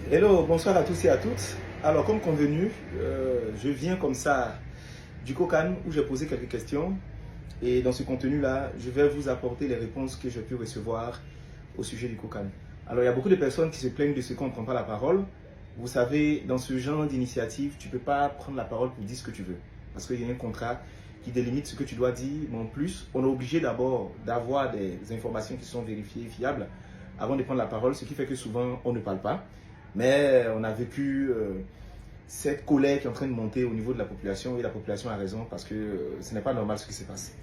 Hello, bonsoir à tous et à toutes. Alors, comme convenu, je viens comme ça du Kokan où j'ai posé quelques questions. Et dans ce contenu-là, je vais vous apporter les réponses que j'ai pu recevoir au sujet du Kokan. Alors, il y a beaucoup de personnes qui se plaignent de ce qu'on ne prend pas la parole. Vous savez, dans ce genre d'initiative, tu ne peux pas prendre la parole pour dire ce que tu veux. Parce qu'il y a un contrat qui délimite ce que tu dois dire. Mais en plus, on est obligé d'abord d'avoir des informations qui sont vérifiées et fiables avant de prendre la parole, ce qui fait que souvent, on ne parle pas. Mais on a vécu cette colère qui est en train de monter au niveau de la population et la population a raison parce que ce n'est pas normal ce qui se passe.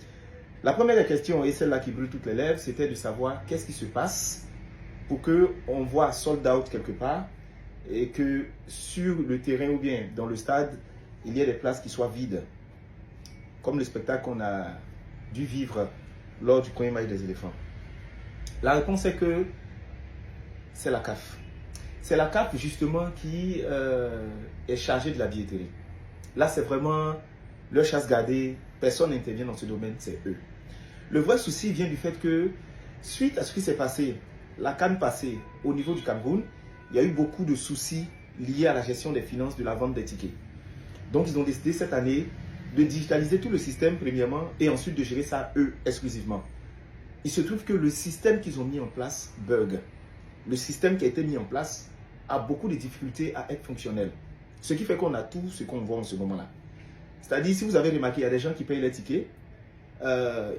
La première question, et celle-là qui brûle toutes les lèvres, c'était de savoir qu'est-ce qui se passe pour qu'on voit sold out quelque part et que sur le terrain ou bien dans le stade, il y ait des places qui soient vides. Comme le spectacle qu'on a dû vivre lors du premier match des éléphants. La réponse est que c'est la CAF. C'est la CAF justement qui est chargée de la billetterie. Là, c'est vraiment leur chasse gardée. Personne n'intervient dans ce domaine, c'est eux. Le vrai souci vient du fait que, suite à ce qui s'est passé, la CAN passée au niveau du Cameroun, il y a eu beaucoup de soucis liés à la gestion des finances de la vente des tickets. Donc, ils ont décidé cette année de digitaliser tout le système, premièrement, et ensuite de gérer ça eux exclusivement. Il se trouve que le système qu'ils ont mis en place bug. Le système qui a été mis en place a beaucoup de difficultés à être fonctionnel. Ce qui fait qu'on a tout ce qu'on voit en ce moment-là. C'est-à-dire, si vous avez remarqué, il y a des gens qui payent les tickets.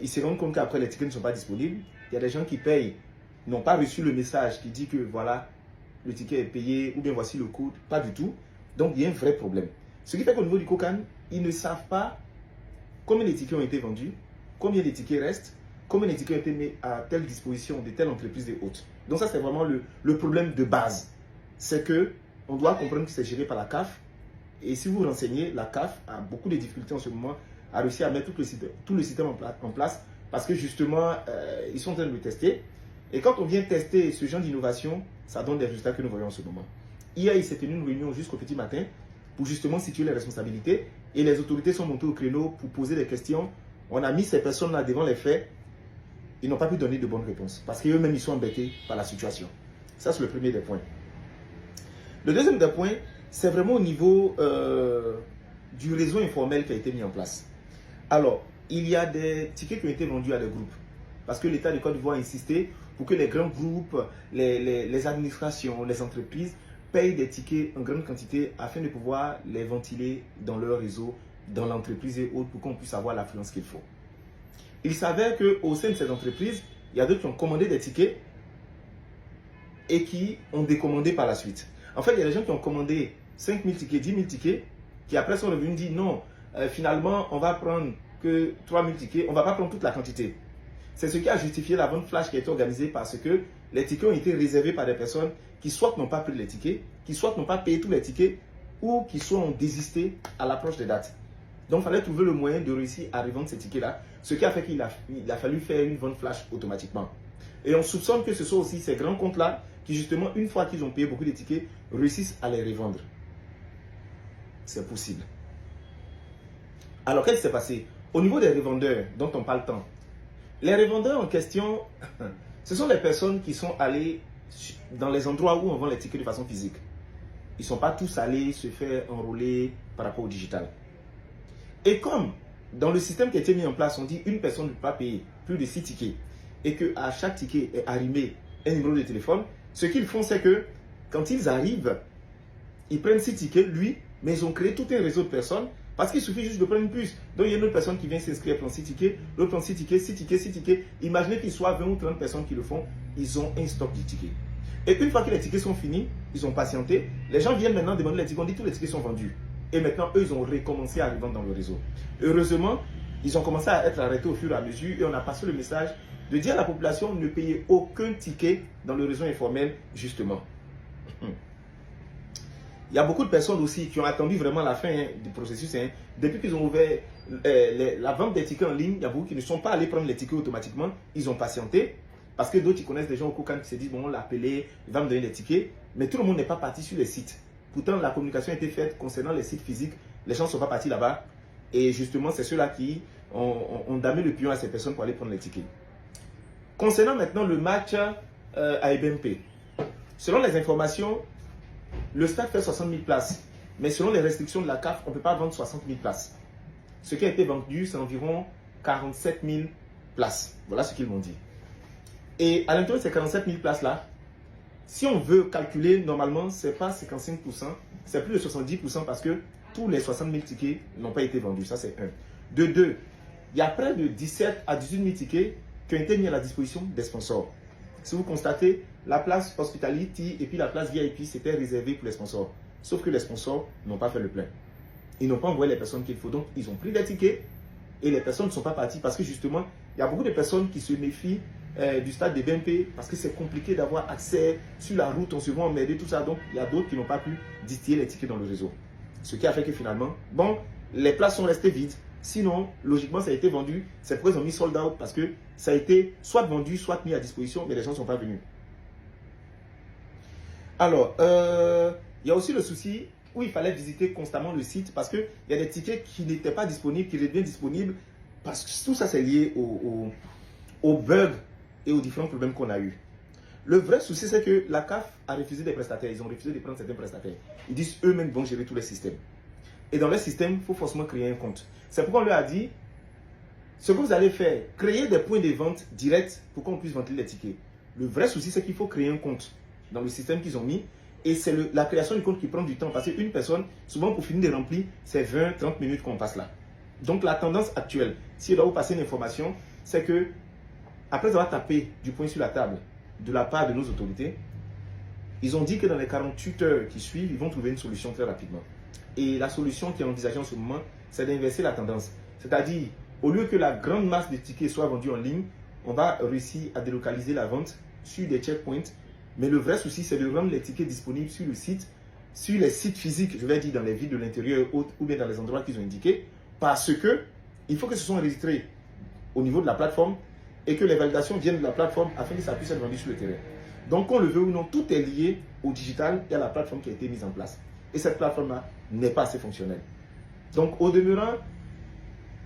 Ils se rendent compte qu'après, les tickets ne sont pas disponibles. Il y a des gens qui payent, n'ont pas reçu le message qui dit que voilà, le ticket est payé ou bien voici le code. Pas du tout. Donc, il y a un vrai problème. Ce qui fait qu'au niveau du Kokan, ils ne savent pas combien de tickets ont été vendus, combien de tickets restent, combien de tickets ont été mis à telle disposition de telle entreprise et autres. Donc ça, c'est vraiment le problème de base. C'est qu'on doit comprendre que c'est géré par la CAF. Et si vous vous renseignez, la CAF a beaucoup de difficultés en ce moment à réussir à mettre tout le système en place parce que justement, ils sont en train de le tester. Et quand on vient tester ce genre d'innovation, ça donne des résultats que nous voyons en ce moment. Hier, il s'est tenu une réunion jusqu'au petit matin pour justement situer les responsabilités et les autorités sont montées au créneau pour poser des questions. On a mis ces personnes-là devant les faits. Ils n'ont pas pu donner de bonnes réponses parce qu'eux-mêmes, ils sont embêtés par la situation. Ça, c'est le premier des points. Le deuxième des points, c'est vraiment au niveau du réseau informel qui a été mis en place. Alors, il y a des tickets qui ont été vendus à des groupes parce que l'État de Côte d'Ivoire a insisté pour que les grands groupes, les administrations, les entreprises payent des tickets en grande quantité afin de pouvoir les ventiler dans leur réseau, dans l'entreprise et autres pour qu'on puisse avoir l'affluence qu'il faut. Il s'avère qu'au sein de ces entreprises, il y a d'autres qui ont commandé des tickets et qui ont décommandé par la suite. En fait, il y a des gens qui ont commandé 5 000 tickets, 10 000 tickets, qui après sont revenus dire non, finalement, on va prendre que 3 000 tickets, on ne va pas prendre toute la quantité. C'est ce qui a justifié la vente flash qui a été organisée parce que les tickets ont été réservés par des personnes qui soit n'ont pas pris les tickets, qui soit n'ont pas payé tous les tickets ou qui soit ont désisté à l'approche des dates. Donc, il fallait trouver le moyen de réussir à revendre ces tickets-là, ce qui a fait qu'il a fallu faire une vente flash automatiquement. Et on soupçonne que ce sont aussi ces grands comptes-là qui, justement, une fois qu'ils ont payé beaucoup de tickets, réussissent à les revendre. C'est possible. Alors, qu'est-ce qui s'est passé? Au niveau des revendeurs dont on parle tant, les revendeurs en question, ce sont les personnes qui sont allées dans les endroits où on vend les tickets de façon physique. Ils ne sont pas tous allés se faire enrôler par rapport au digital. Et comme dans le système qui a été mis en place, on dit une personne ne peut pas payer plus de 6 tickets et qu'à chaque ticket est arrimé un numéro de téléphone, ce qu'ils font, c'est que quand ils arrivent, ils prennent 6 tickets, lui, mais ils ont créé tout un réseau de personnes parce qu'il suffit juste de prendre une puce. Donc il y a une autre personne qui vient s'inscrire, prend 6 tickets, l'autre prend 6 tickets, 6 tickets, 6 tickets. Imaginez qu'il soit 20 ou 30 personnes qui le font, ils ont un stock de tickets. Et une fois que les tickets sont finis, ils ont patienté, les gens viennent maintenant demander les tickets, on dit tous les tickets sont vendus. Et maintenant, eux, ils ont recommencé à revendre dans le réseau. Heureusement, ils ont commencé à être arrêtés au fur et à mesure et on a passé le message de dire à la population ne payez aucun ticket dans le réseau informel, justement. Il y a beaucoup de personnes aussi qui ont attendu vraiment la fin du processus. Depuis qu'ils ont ouvert la vente des tickets en ligne, il y a beaucoup qui ne sont pas allés prendre les tickets automatiquement. Ils ont patienté parce que d'autres, ils connaissent des gens au Kokan qui se disent, bon, on l'a appelé, il va me donner des tickets. Mais tout le monde n'est pas parti sur les sites. Pourtant, la communication a été faite concernant les sites physiques. Les gens ne sont pas partis là-bas. Et justement, c'est ceux-là qui ont damé le pion à ces personnes pour aller prendre les tickets. Concernant maintenant le match à EBMP, selon les informations, le stade fait 60 000 places. Mais selon les restrictions de la CAF, on ne peut pas vendre 60 000 places. Ce qui a été vendu, c'est environ 47 000 places. Voilà ce qu'ils m'ont dit. Et à l'intérieur de ces 47 000 places-là, si on veut calculer, normalement, ce n'est pas 55%, c'est plus de 70% parce que tous les 60 000 tickets n'ont pas été vendus. Ça, c'est un. De deux, il y a près de 17 à 18 000 tickets qui ont été mis à la disposition des sponsors. Si vous constatez, la place Hospitality et puis la place VIP, c'était réservé pour les sponsors. Sauf que les sponsors n'ont pas fait le plein. Ils n'ont pas envoyé les personnes qu'il faut. Donc, ils ont pris des tickets et les personnes ne sont pas parties parce que justement, il y a beaucoup de personnes qui se méfient du stade des BNP parce que c'est compliqué d'avoir accès sur la route, on se voit emmerder, tout ça. Donc, il y a d'autres qui n'ont pas pu distiller les tickets dans le réseau. Ce qui a fait que finalement, bon, les places sont restées vides. Sinon, logiquement, ça a été vendu. C'est pourquoi ils ont mis sold out parce que ça a été soit vendu, soit mis à disposition, mais les gens ne sont pas venus. Alors, il y a aussi le souci où il fallait visiter constamment le site parce qu'il y a des tickets qui n'étaient pas disponibles, qui deviennent disponibles parce que tout ça c'est lié aux bugs et aux différents problèmes qu'on a eu. Le vrai souci c'est que la CAF a refusé des prestataires, ils ont refusé de prendre certains prestataires. Ils disent eux-mêmes vont gérer tous les systèmes. Et dans les systèmes, il faut forcément créer un compte. C'est pourquoi on leur a dit, ce que vous allez faire, créer des points de vente directs pour qu'on puisse vendre les tickets. Le vrai souci c'est qu'il faut créer un compte dans le système qu'ils ont mis. Et c'est la création du compte qui prend du temps parce qu'une personne, souvent pour finir de remplir, c'est 20-30 minutes qu'on passe là. Donc la tendance actuelle, si je dois vous passer une information, c'est que après avoir tapé du poing sur la table de la part de nos autorités, ils ont dit que dans les 48 heures qui suivent, ils vont trouver une solution très rapidement. Et la solution qui est envisagée en ce moment, c'est d'inverser la tendance. C'est-à-dire, au lieu que la grande masse de tickets soit vendue en ligne, on va réussir à délocaliser la vente sur des checkpoints. Mais le vrai souci, c'est de rendre les tickets disponibles sur le site, sur les sites physiques, je vais dire dans les villes de l'intérieur ou bien dans les endroits qu'ils ont indiqués, parce que il faut que ce soit enregistré au niveau de la plateforme et que les validations viennent de la plateforme afin que ça puisse être vendu sur le terrain. Donc, qu'on le veut ou non, tout est lié au digital et à la plateforme qui a été mise en place. Et cette plateforme-là n'est pas assez fonctionnelle. Donc, au demeurant,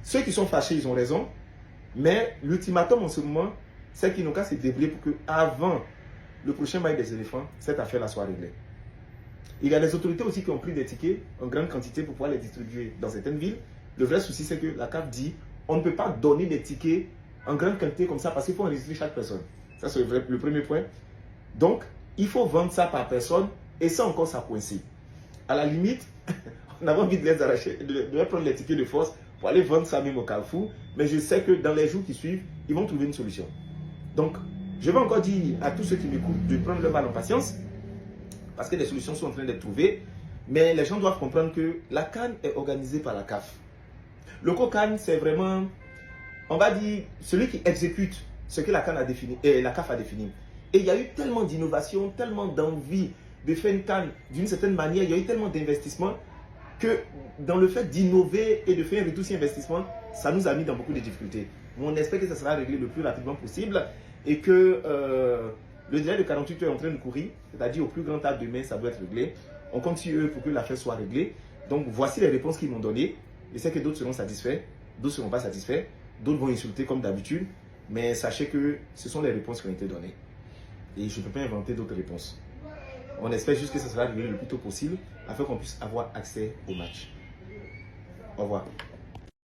ceux qui sont fâchés, ils ont raison, mais l'ultimatum en ce moment, c'est qu'ils n'ont qu'à se débrouiller pour qu'avant le prochain bail des éléphants, cette affaire-là soit réglée. Il y a des autorités aussi qui ont pris des tickets en grande quantité pour pouvoir les distribuer dans certaines villes. Le vrai souci, c'est que la CAF dit on ne peut pas donner des tickets en grande quantité comme ça parce qu'il faut enregistrer chaque personne. Ça, c'est le premier point. Donc, il faut vendre ça par personne et ça encore, ça coince. À la limite, on avait envie de les arracher, de prendre les tickets de force pour aller vendre ça même au Carrefour. Mais je sais que dans les jours qui suivent, ils vont trouver une solution. Donc, je vais encore dire à tous ceux qui m'écoutent de prendre leur mal en patience parce que les solutions sont en train d'être trouvées. Mais les gens doivent comprendre que la CAN est organisée par la CAF. Le COCAN, c'est vraiment, on va dire, celui qui exécute ce que la CAN a défini, et la CAF a défini. Et il y a eu tellement d'innovation, tellement d'envie de faire une CAN d'une certaine manière, il y a eu tellement d'investissements que dans le fait d'innover et de faire un retour sur investissement, ça nous a mis dans beaucoup de difficultés. On espère que ça sera réglé le plus rapidement possible et que le délai de 48 heures est en train de courir, c'est-à-dire au plus grand tard demain, ça doit être réglé. On compte sur eux pour que l'affaire soit réglée. Donc voici les réponses qu'ils m'ont données. Je sais que d'autres seront satisfaits, d'autres ne seront pas satisfaits, d'autres vont insulter comme d'habitude, mais sachez que ce sont les réponses qui ont été données. Et je ne peux pas inventer d'autres réponses. On espère juste que ça sera réglé le plus tôt possible afin qu'on puisse avoir accès au match. Au revoir.